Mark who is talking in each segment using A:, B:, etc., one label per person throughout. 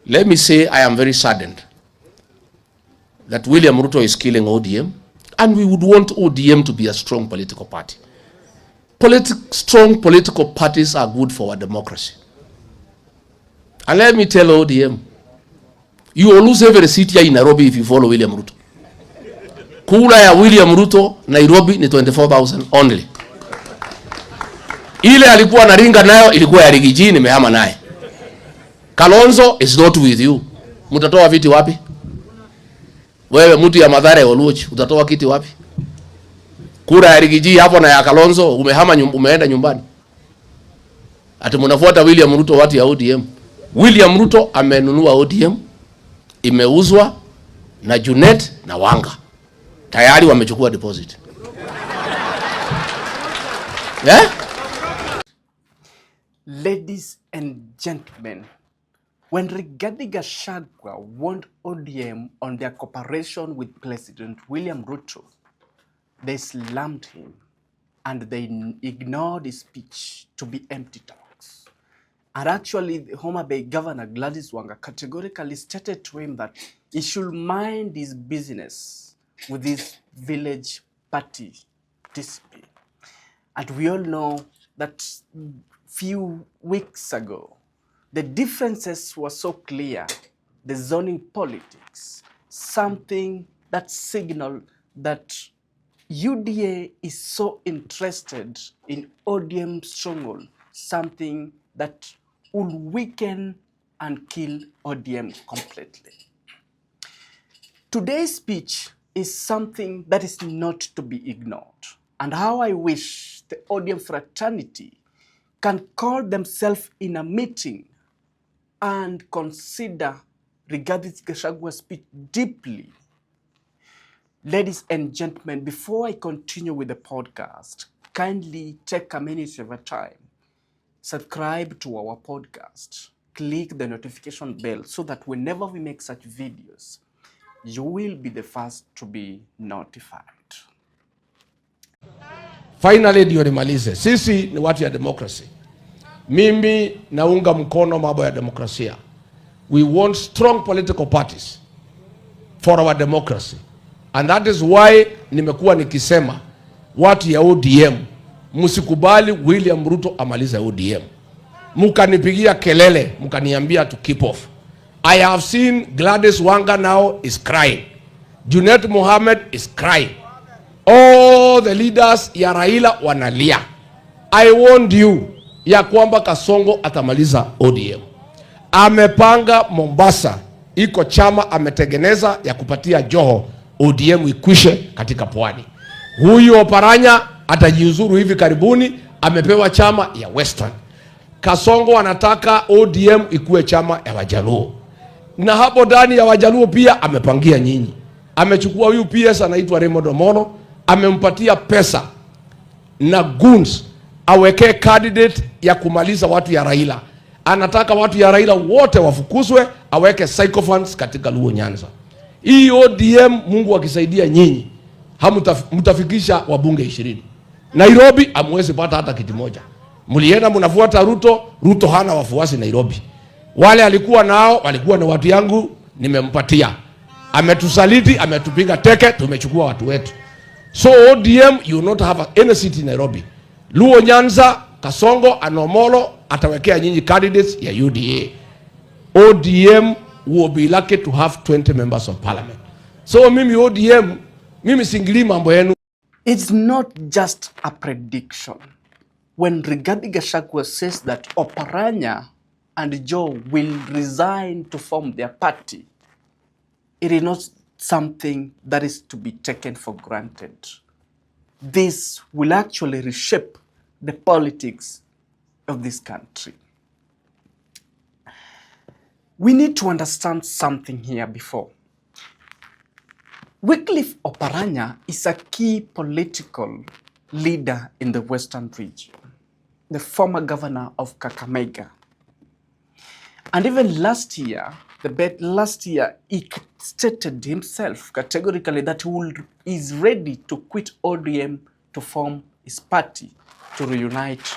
A: Let me say I am very saddened that William Ruto is killing ODM, and we would want ODM to be a strong political party. Strong political parties are good for our democracy. And let me tell ODM, you will lose every seat here in Nairobi if you follow William Ruto. Kura ya William Ruto Nairobi ni 24,000 only. Ile alikuwa anaringa nayo ilikuwa ya Rigiji, nimehama naye. Kalonzo is not with you. Mutatoa viti wapi? Wewe mtu ya Mathare Oluoch, utatoa kiti wapi? Kura ya Rigiji hapo na ya Kalonzo umehama umeenda nyumbani. Ati mnafuata William Ruto watu ya ODM. William Ruto amenunua ODM, imeuzwa na Junet na Wanga. Tayari wamechukua deposit. Yeah?
B: Ladies and gentlemen, when Rigathi Gachagua warned ODM on their cooperation with President William Ruto, they slammed him and they ignored his speech to be empty talks. And actually, the Homa Bay Governor Gladys Wanga categorically stated to him that he should mind his business with his village party discipline. And we all know that few weeks ago, the differences were so clear, the zoning politics, something that signaled that UDA is so interested in ODM stronghold, something that will weaken and kill ODM completely. Today's speech is something that is not to be ignored, and how I wish the ODM fraternity can call themselves in a meeting and consider Rigathi Gachagua's speech deeply. Ladies and gentlemen, before I continue with the podcast, kindly take a minute of your time, subscribe to our podcast, click the notification bell so that whenever we make such videos, you will be the first to be notified.
A: Finally ndio nimalize. Sisi ni watu ya democracy. Mimi naunga mkono mambo ya demokrasia. We want strong political parties for our democracy. And that is why nimekuwa nikisema watu ya ODM msikubali William Ruto amaliza ODM. Mukanipigia kelele, mukaniambia to keep off. I have seen Gladys Wanga now is crying. Junet Mohammed is crying. All the leaders ya Raila wanalia. I warned you ya kwamba Kasongo atamaliza ODM. Amepanga Mombasa, iko chama ametengeneza ya kupatia Joho ODM ikwishe katika pwani. Huyu Oparanya atajiuzuru hivi karibuni, amepewa chama ya Western. Kasongo anataka ODM ikuwe chama ya Wajaluo. Na hapo ndani ya Wajaluo pia amepangia nyinyi. Amechukua huyu PS anaitwa Raymond Omono, amempatia pesa na goons aweke candidate ya kumaliza watu ya Raila. Anataka watu ya Raila wote wafukuzwe, aweke sycophants katika Luo Nyanza. Hii ODM Mungu akisaidia nyinyi, mtafikisha wabunge 20. Nairobi amwezi pata hata kiti moja. Mlienda mnafuata Ruto, Ruto hana wafuasi Nairobi. Wale alikuwa nao, walikuwa na watu yangu, nimempatia. Ametusaliti, ametupiga teke, tumechukua watu wetu. So ODM, you will not have any seat in Nairobi. Luo Nyanza, Kasongo, Anomolo, atawekea nyinyi candidates ya UDA. ODM will be lucky to have 20 members of parliament. So mimi ODM, mimi singili mambo yenu.
B: It's not just a prediction. When Rigathi Gachagua says that Oparanya and Joe will resign to form their party, it is not something that is to be taken for granted. This will actually reshape the politics of this country. We need to understand something here before. Wycliffe Oparanya is a key political leader in the Western region, the former governor of Kakamega. And even last year, he stated himself categorically that he is ready to quit ODM to form his party to reunite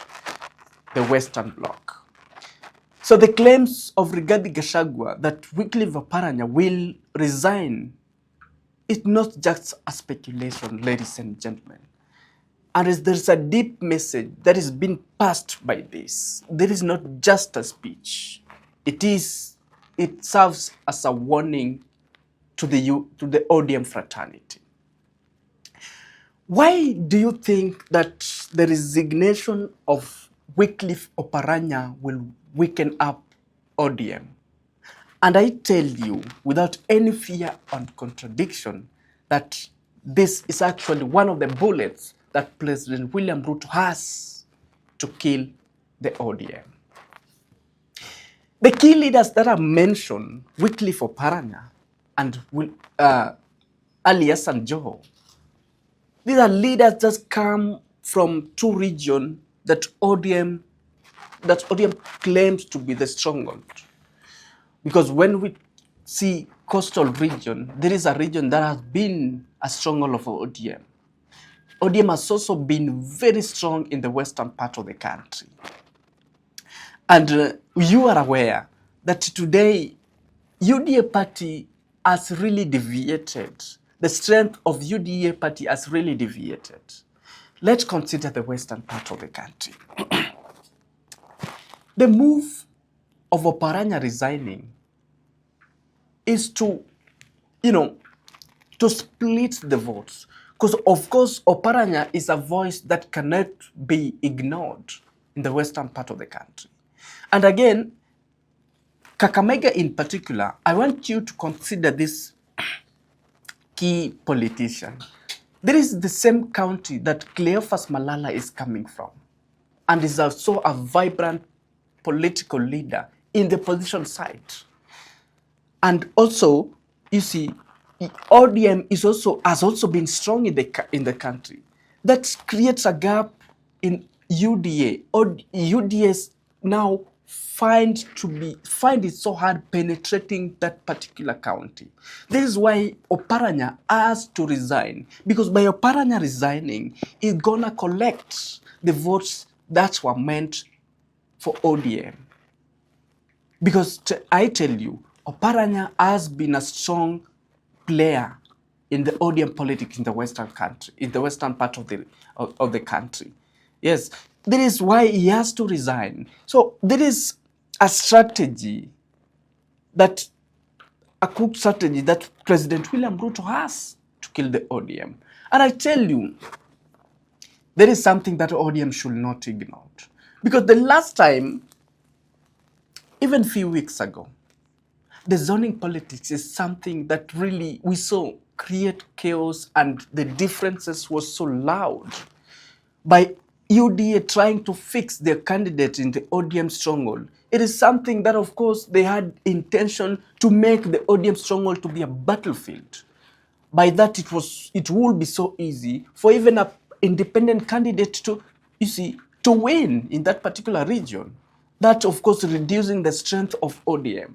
B: the Western Bloc. So the claims of Rigathi Gachagua that Wycliffe Oparanya will resign is not just a speculation, ladies and gentlemen. And there's a deep message that is being passed by this. There is not just a speech. It serves as a warning to the ODM fraternity. Why do you think that the resignation of Wycliffe Oparanya will weaken up ODM? And I tell you, without any fear or contradiction, that this is actually one of the bullets that President William Ruto has to kill the ODM. The key leaders that are mentioned, Wycliffe Oparanya and Ali Hassan Joho, these are leaders that come from two regions that ODM claims to be the stronghold. Because when we see coastal region, there is a region that has been a stronghold of ODM. ODM has also been very strong in the western part of the country. And you are aware that today, UDA party has really deviated. The strength of UDA party has really deviated. Let's consider the western part of the country. The move of Oparanya resigning is to split the votes. Because, of course, Oparanya is a voice that cannot be ignored in the western part of the country. And again, Kakamega in particular, I want you to consider this key politician. There is the same county that Cleophas Malala is coming from, and is also a vibrant political leader in the position side. And also, you see, ODM has also been strong in the country. That creates a gap in UDA. UDAs now find it so hard penetrating that particular county. This is why Oparanya has to resign, because by Oparanya resigning, he's gonna collect the votes that were meant for ODM. Because I tell you, Oparanya has been a strong player in the ODM politics in the western country, in the western part of the country. Yes, that is why he has to resign. So there is a strategy a crooked strategy that President William Ruto has to kill the ODM. And I tell you, there is something that ODM should not ignore. Because the last time, even a few weeks ago, the zoning politics is something that really we saw create chaos, and the differences were so loud. By UDA trying to fix their candidate in the ODM stronghold, it is something that, of course, they had intention to make the ODM stronghold to be a battlefield. By that, it would be so easy for even an independent candidate to win in that particular region. That, of course, reducing the strength of ODM.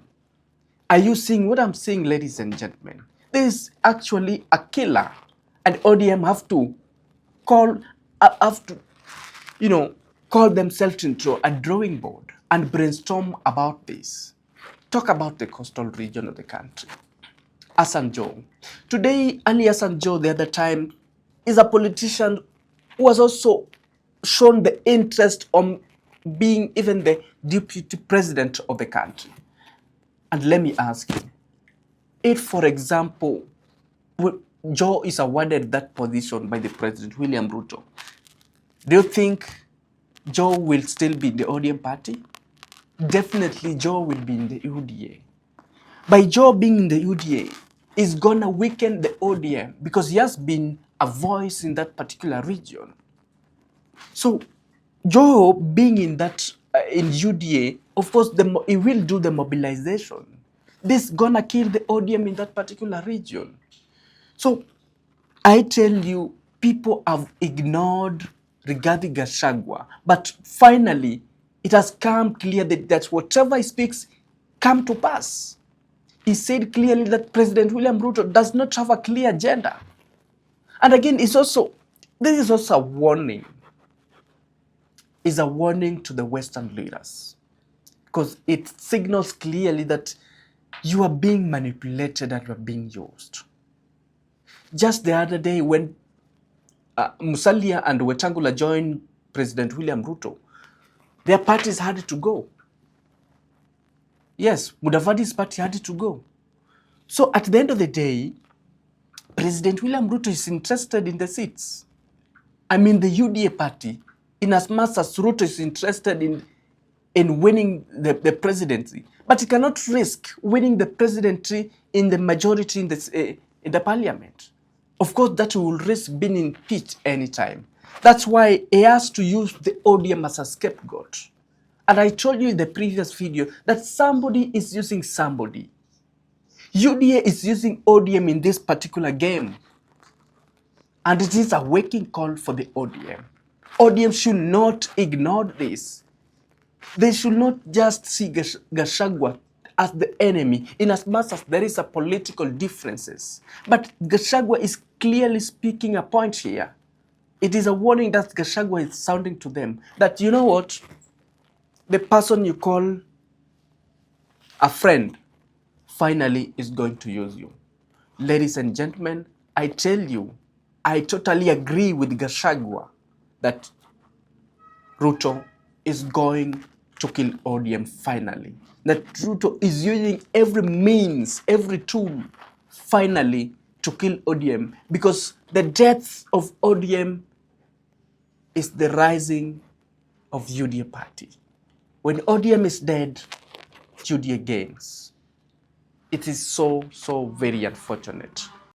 B: Are you seeing what I'm saying, ladies and gentlemen? This is actually a killer, and ODM have to call themselves into a drawing board and brainstorm about this. Talk about the coastal region of the country. Hassan Joho. Today, Ali Hassan Joho, the other time, is a politician who has also shown the interest on being even the deputy president of the country. And let me ask you, if, for example, Joho is awarded that position by the President William Ruto, do you think Joho will still be in the ODM party? Definitely Joho will be in the UDA. By Joho being in the UDA, is gonna weaken the ODM because he has been a voice in that particular region. So Joho being in UDA, of course, he will do the mobilization. This gonna kill the ODM in that particular region. So I tell you, people have ignored Rigathi Gachagua, but finally it has come clear that whatever he speaks come to pass. He said clearly that President William Ruto does not have a clear agenda. And again, this is also a warning. It's a warning to the Western leaders. because it signals clearly that you are being manipulated and you are being used. Just the other day when Musalia and Wetangula joined President William Ruto, their parties had to go. Yes, Mudavadi's party had to go. So at the end of the day, President William Ruto is interested in the seats. I mean, the UDA party, in as much as Ruto is interested in winning the presidency, but he cannot risk winning the presidency in the majority in the parliament. Of course, that will risk being impeached anytime. That's why he has to use the ODM as a scapegoat. And I told you in the previous video that somebody is using somebody. UDA is using ODM in this particular game. And it is a waking call for the ODM. ODM should not ignore this. They should not just see Gachagua as the enemy, in as much as there is a political differences. But Gachagua is clearly speaking a point here. It is a warning that Gachagua is sounding to them that, you know what, the person you call a friend finally is going to use you. Ladies and gentlemen, I tell you, I totally agree with Gachagua that Ruto is going to kill ODM finally. That Ruto is using every means, every tool finally to kill ODM, because the death of ODM is the rising of UDA party. When ODM is dead, UDA gains. It is so very unfortunate.